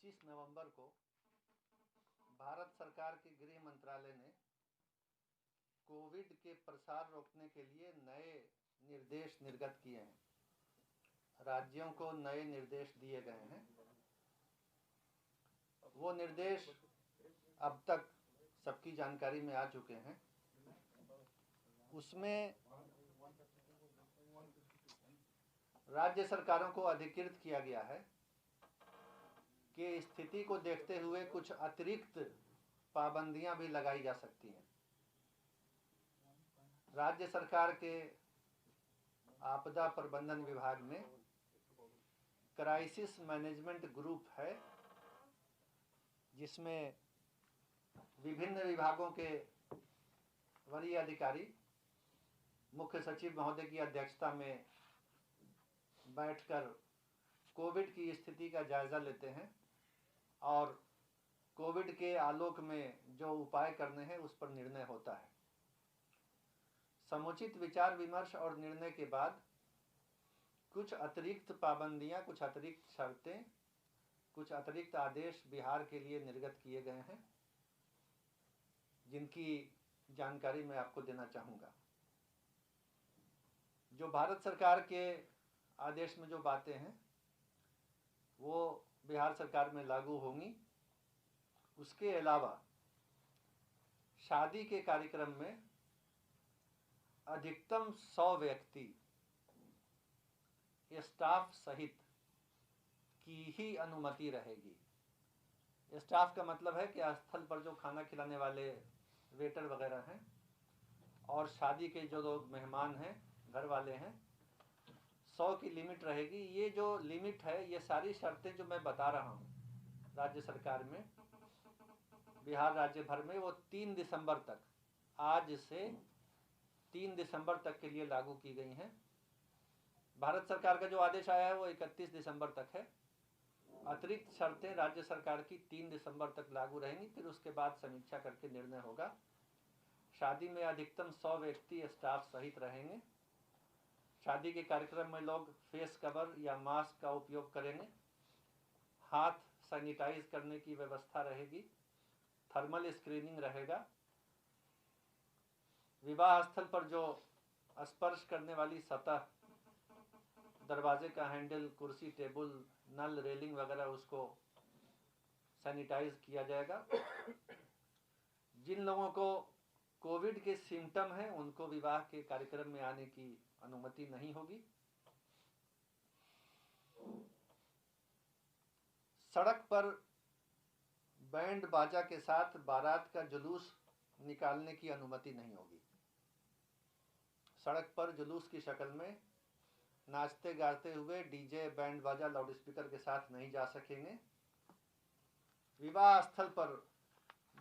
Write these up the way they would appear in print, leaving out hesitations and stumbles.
25 नवंबर को भारत सरकार के गृह मंत्रालय ने कोविड के प्रसार रोकने के लिए नए निर्देश निर्गत किए हैं। राज्यों को नए निर्देश दिए गए हैं। वो निर्देश अब तक सबकी जानकारी में आ चुके हैं। उसमें राज्य सरकारों को अधिकृत किया गया है कि स्थिति को देखते हुए कुछ अतिरिक्त पाबंदियां भी लगाई जा सकती हैं। राज्य सरकार के आपदा प्रबंधन विभाग में क्राइसिस मैनेजमेंट ग्रुप है, जिसमें विभिन्न विभागों के वरीय अधिकारी मुख्य सचिव महोदय की अध्यक्षता में बैठकर कोविड की स्थिति का जायजा लेते हैं और कोविड के आलोक में जो उपाय करने हैं उस पर निर्णय होता है। समुचित विचार विमर्श और निर्णय के बाद कुछ अतिरिक्त पाबंदियां, कुछ अतिरिक्त शर्तें, कुछ अतिरिक्त आदेश बिहार के लिए निर्गत किए गए हैं, जिनकी जानकारी मैं आपको देना चाहूँगा। जो भारत सरकार के आदेश में जो बातें हैं वो बिहार सरकार में लागू होंगी। उसके अलावा शादी के कार्यक्रम में अधिकतम 100 व्यक्ति स्टाफ सहित की ही अनुमति रहेगी। स्टाफ का मतलब है कि स्थल पर जो खाना खिलाने वाले वेटर वगैरह हैं और शादी के जो लोग मेहमान हैं, घर वाले हैं, 100 की लिमिट रहेगी। ये जो लिमिट है, ये सारी शर्तें जो मैं बता रहा हूँ राज्य सरकार में, बिहार राज्य भर में, वो 3 दिसंबर तक, आज से 3 दिसंबर तक के लिए लागू की गई हैं। भारत सरकार का जो आदेश आया है वो 31 दिसंबर तक है। अतिरिक्त शर्तें राज्य सरकार की 3 दिसंबर तक लागू रहेंगी, फिर उसके बाद समीक्षा करके निर्णय होगा। शादी में अधिकतम 100 व्यक्ति स्टाफ सहित रहेंगे। शादी के कार्यक्रम में लोग फेस कवर या मास्क का उपयोग करेंगे। हाथ सैनिटाइज करने की व्यवस्था रहेगी। थर्मल स्क्रीनिंग रहेगा। विवाह स्थल पर जो स्पर्श करने वाली सतह, दरवाजे का हैंडल, कुर्सी, टेबल, नल, रेलिंग वगैरह, उसको सैनिटाइज किया जाएगा। जिन लोगों को कोविड के सिम्टम हैं उनको विवाह के कार्यक्रम में आने की अनुमति नहीं होगी। सड़क पर बैंड बाजा के साथ बारात का जुलूस निकालने की अनुमति नहीं होगी। सड़क पर जुलूस की शक्ल में नाचते गाते हुए डीजे, बैंड बाजा, लाउडस्पीकर के साथ नहीं जा सकेंगे। विवाह स्थल पर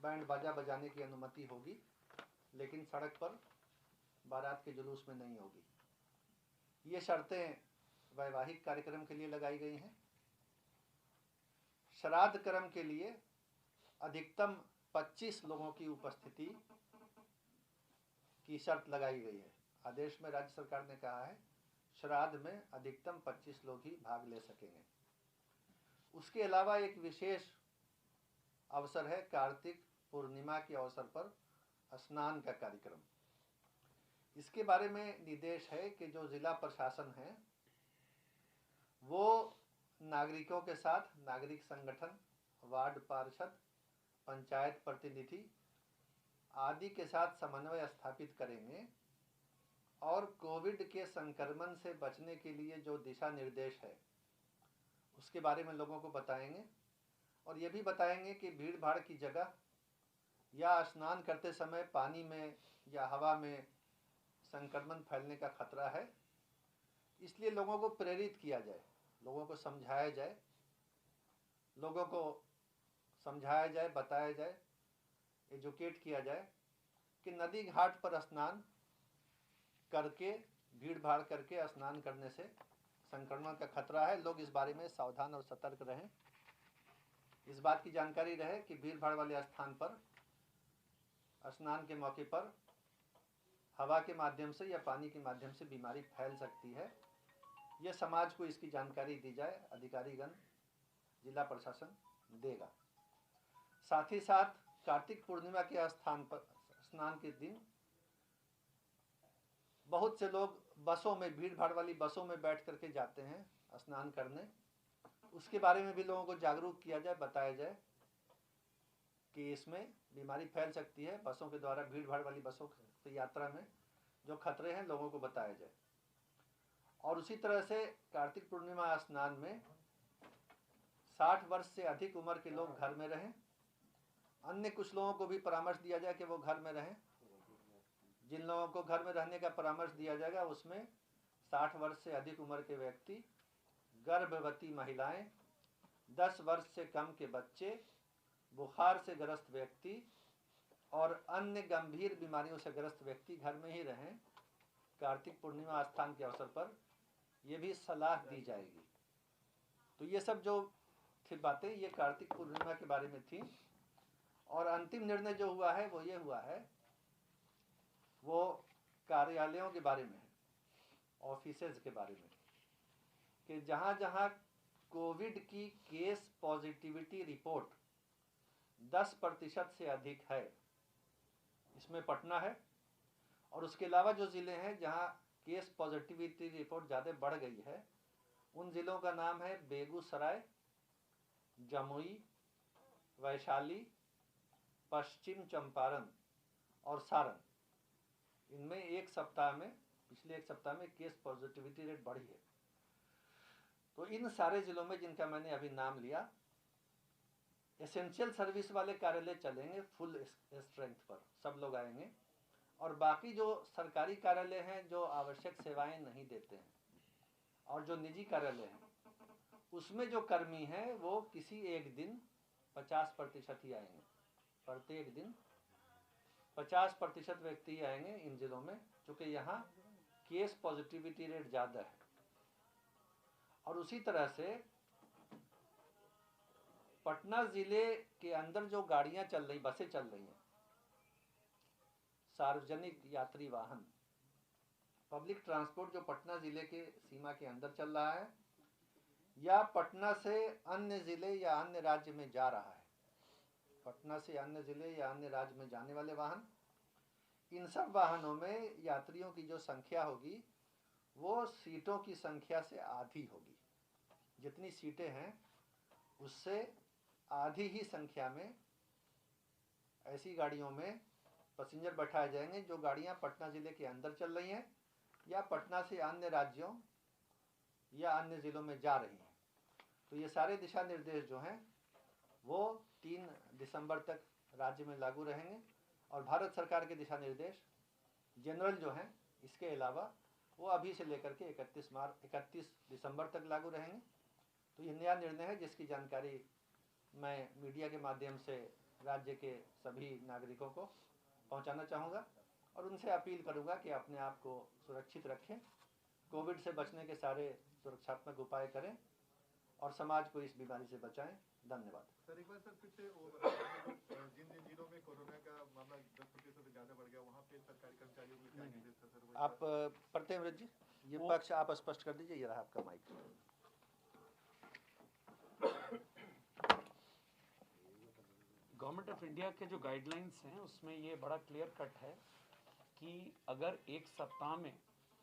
बैंड बाजा बजाने की अनुमति होगी, लेकिन सड़क पर बारात के जुलूस में नहीं होगी। ये शर्तें वैवाहिक कार्यक्रम के लिए लगाई गई हैं। श्राद्ध कर्म के लिए अधिकतम 25 लोगों की उपस्थिति की शर्त लगाई गई है। आदेश में राज्य सरकार ने कहा है श्राद्ध में अधिकतम 25 लोग ही भाग ले सकेंगे। उसके अलावा एक विशेष अवसर है कार्तिक पूर्णिमा के अवसर पर स्नान का कार्यक्रम। इसके बारे में निर्देश है कि जो जिला प्रशासन है वो नागरिकों के साथ, नागरिक संगठन, वार्ड पार्षद, पंचायत प्रतिनिधि आदि के साथ समन्वय स्थापित करेंगे और कोविड के संक्रमण से बचने के लिए जो दिशा निर्देश है उसके बारे में लोगों को बताएंगे। और ये भी बताएंगे कि भीड़ भाड़ की जगह या स्नान करते समय पानी में या हवा में संक्रमण फैलने का खतरा है, इसलिए लोगों को प्रेरित किया जाए, लोगों को समझाया जाए, बताया जाए, एजुकेट किया जाए कि नदी घाट पर स्नान करके, भीड़ भाड़ करके स्नान करने से संक्रमण का खतरा है। लोग इस बारे में सावधान और सतर्क रहें। इस बात की जानकारी रहे कि भीड़ भाड़ वाले स्थान पर स्नान के मौके पर हवा के माध्यम से या पानी के माध्यम से बीमारी फैल सकती है। यह समाज को इसकी जानकारी दी जाए। अधिकारीगण, जिला प्रशासन देगा। साथ ही साथ कार्तिक पूर्णिमा के स्थान पर स्नान के दिन बहुत से लोग बसों में, भीड़ भाड़ वाली बसों में बैठ करके जाते हैं स्नान करने। उसके बारे में भी लोगों को जागरूक किया जाए, बताया जाए कि इसमें बीमारी फैल सकती है। बसों के द्वारा, भीड़ भाड़ वाली बसों की यात्रा में जो खतरे हैं लोगों को बताया जाए। और उसी तरह से कार्तिक पूर्णिमा स्नान में 60 वर्ष से अधिक उम्र के लोग घर में रहें। अन्य कुछ लोगों को भी परामर्श दिया जाए कि वो घर में रहें। जिन लोगों को घर में रहने का परामर्श दिया जाएगा उसमें 60 वर्ष से अधिक उम्र के व्यक्ति, गर्भवती महिलाएं, 10 वर्ष से कम के बच्चे, बुखार से ग्रस्त व्यक्ति और अन्य गंभीर बीमारियों से ग्रस्त व्यक्ति घर में ही रहें। कार्तिक पूर्णिमा स्थान के अवसर पर ये भी सलाह दी जाएगी। तो ये सब जो थी बातें, ये कार्तिक पूर्णिमा के बारे में थी। और अंतिम निर्णय जो हुआ है वो ये हुआ है, वो कार्यालयों के बारे में है, ऑफिसेज के बारे में, कि जहाँ जहाँ कोविड की केस पॉजिटिविटी रिपोर्ट 10% से अधिक है, इसमें पटना है, और उसके अलावा जो ज़िले हैं जहाँ केस पॉजिटिविटी रिपोर्ट ज़्यादा बढ़ गई है, उन ज़िलों का नाम है बेगूसराय, जमुई, वैशाली, पश्चिम चंपारण और सारण। इनमें एक सप्ताह में, पिछले एक सप्ताह में केस पॉजिटिविटी रेट बढ़ी है। तो इन सारे ज़िलों में जिनका मैंने अभी नाम लिया, एसेंशियल सर्विस वाले कार्यालय चलेंगे फुल स्ट्रेंथ पर, सब लोग आएंगे। और बाकी जो सरकारी कार्यालय हैं जो आवश्यक सेवाएं नहीं देते हैं, और जो निजी कार्यालय हैं, उसमें जो कर्मी हैं वो किसी एक दिन 50% ही आएंगे। प्रत्येक दिन 50% व्यक्ति ही आएंगे इन जिलों में, क्योंकि यहाँ केस पॉजिटिविटी रेट ज़्यादा है। और उसी तरह से पटना ज़िले के अंदर जो गाड़ियाँ चल रही, बसें चल रही हैं, सार्वजनिक यात्री वाहन, पब्लिक ट्रांसपोर्ट जो पटना ज़िले के सीमा के अंदर चल रहा है या पटना से अन्य ज़िले या अन्य राज्य में जा रहा है, पटना से अन्य ज़िले या अन्य राज्य में जाने वाले वाहन, इन सब वाहनों में यात्रियों की जो संख्या होगी वो सीटों की संख्या से आधी होगी। जितनी सीटें हैं उससे आधी ही संख्या में ऐसी गाड़ियों में पैसेंजर बैठाए जाएंगे जो गाड़ियां पटना ज़िले के अंदर चल रही हैं या पटना से अन्य राज्यों या अन्य ज़िलों में जा रही हैं। तो ये सारे दिशा निर्देश जो हैं वो 3 दिसंबर तक राज्य में लागू रहेंगे। और भारत सरकार के दिशा निर्देश जनरल जो हैं, इसके अलावा वो अभी से लेकर के 31 दिसंबर तक लागू रहेंगे। तो ये नया निर्णय है जिसकी जानकारी मैं मीडिया के माध्यम से राज्य के सभी नागरिकों को पहुंचाना चाहूँगा और उनसे अपील करूँगा कि अपने आप को सुरक्षित रखें, कोविड से बचने के सारे सुरक्षात्मक उपाय करें और समाज को इस बीमारी से बचाएं। धन्यवाद। सर एक बार सर फिर से जिन जिन जिलों में कोरोना का मामला 10% से ज़्यादा बढ़ गया वहाँ पे सरकारी कर्मचारियों को क्या निर्देश था सर? आप प्रत्येक जी ये पक्ष आप स्पष्ट कर दीजिए। ये रहा आपका माइक। गवर्नमेंट ऑफ इंडिया के जो गाइडलाइंस हैं उसमें ये बड़ा क्लियर कट है कि अगर एक सप्ताह में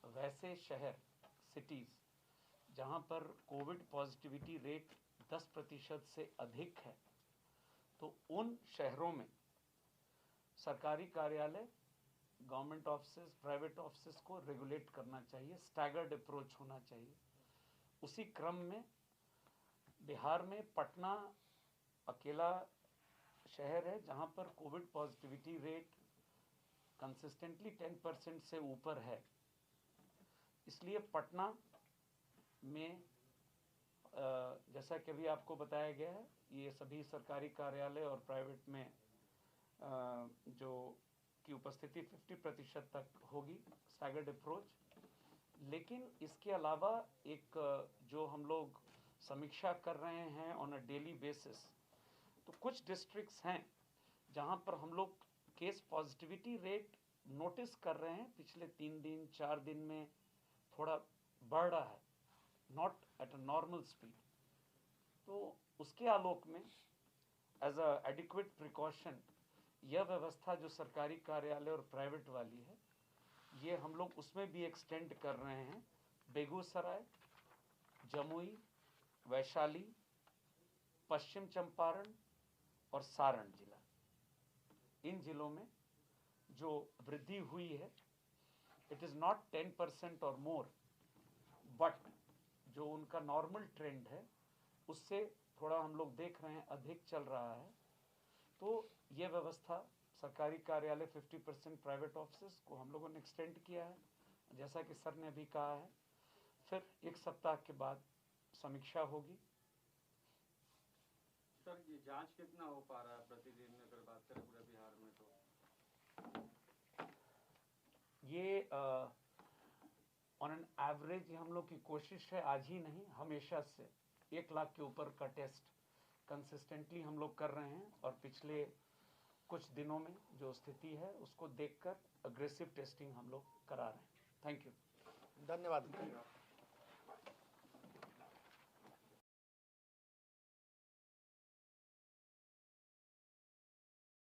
वैसे शहर, सिटीज़ जहाँ पर कोविड पॉजिटिविटी रेट 10% से अधिक है, तो उन शहरों में सरकारी कार्यालय, गवर्नमेंट ऑफिस, प्राइवेट ऑफिस को रेगुलेट करना चाहिए, स्टैगर्ड अप्रोच होना चाहिए। उसी क्रम में बिहार में पटना अकेला शहर है जहाँ पर कोविड पॉजिटिविटी रेट कंसिस्टेंटली 10% से ऊपर है। इसलिए पटना में जैसा कि अभी आपको बताया गया है, ये सभी सरकारी कार्यालय और प्राइवेट में जो की उपस्थिति 50% तक होगी, स्टैगर्ड अप्रोच। लेकिन इसके अलावा एक जो हम लोग समीक्षा कर रहे हैं ऑन अ डेली बेसिस, तो कुछ डिस्ट्रिक्ट्स हैं जहां पर हम लोग केस पॉजिटिविटी रेट नोटिस कर रहे हैं पिछले 3 दिन 4 दिन में थोड़ा बढ़ रहा है, not at a normal speed. तो उसके आलोक में एज अ एडिक्वेट प्रिकॉशन यह व्यवस्था जो सरकारी कार्यालय और प्राइवेट वाली है, ये हम लोग उसमें भी एक्सटेंड कर रहे हैं। बेगूसराय, जमुई, वैशाली, पश्चिम चंपारण और सारण जिला, इन जिलों में जो वृद्धि हुई है, इट इज़ नॉट 10% और मोर, बट जो उनका नॉर्मल ट्रेंड है उससे थोड़ा हम लोग देख रहे हैं अधिक चल रहा है। तो ये व्यवस्था सरकारी कार्यालय 50%, प्राइवेट ऑफिस को हम लोगों ने एक्सटेंड किया है, जैसा कि सर ने अभी कहा है। फिर 1 सप्ताह के बाद समीक्षा होगी। सर, ये जांच कितना हो पा रहा है प्रतिदिन अगर बात करें पूरे बिहार में? तो ये ऑन एन एवरेज हम लोग की कोशिश है, आज ही नहीं हमेशा से 1 लाख के ऊपर का टेस्ट कंसिस्टेंटली हम लोग कर रहे हैं, और पिछले कुछ दिनों में जो स्थिति है उसको देखकर अग्रेसिव टेस्टिंग हम लोग करा रहे हैं। Thank you. धन्यवाद।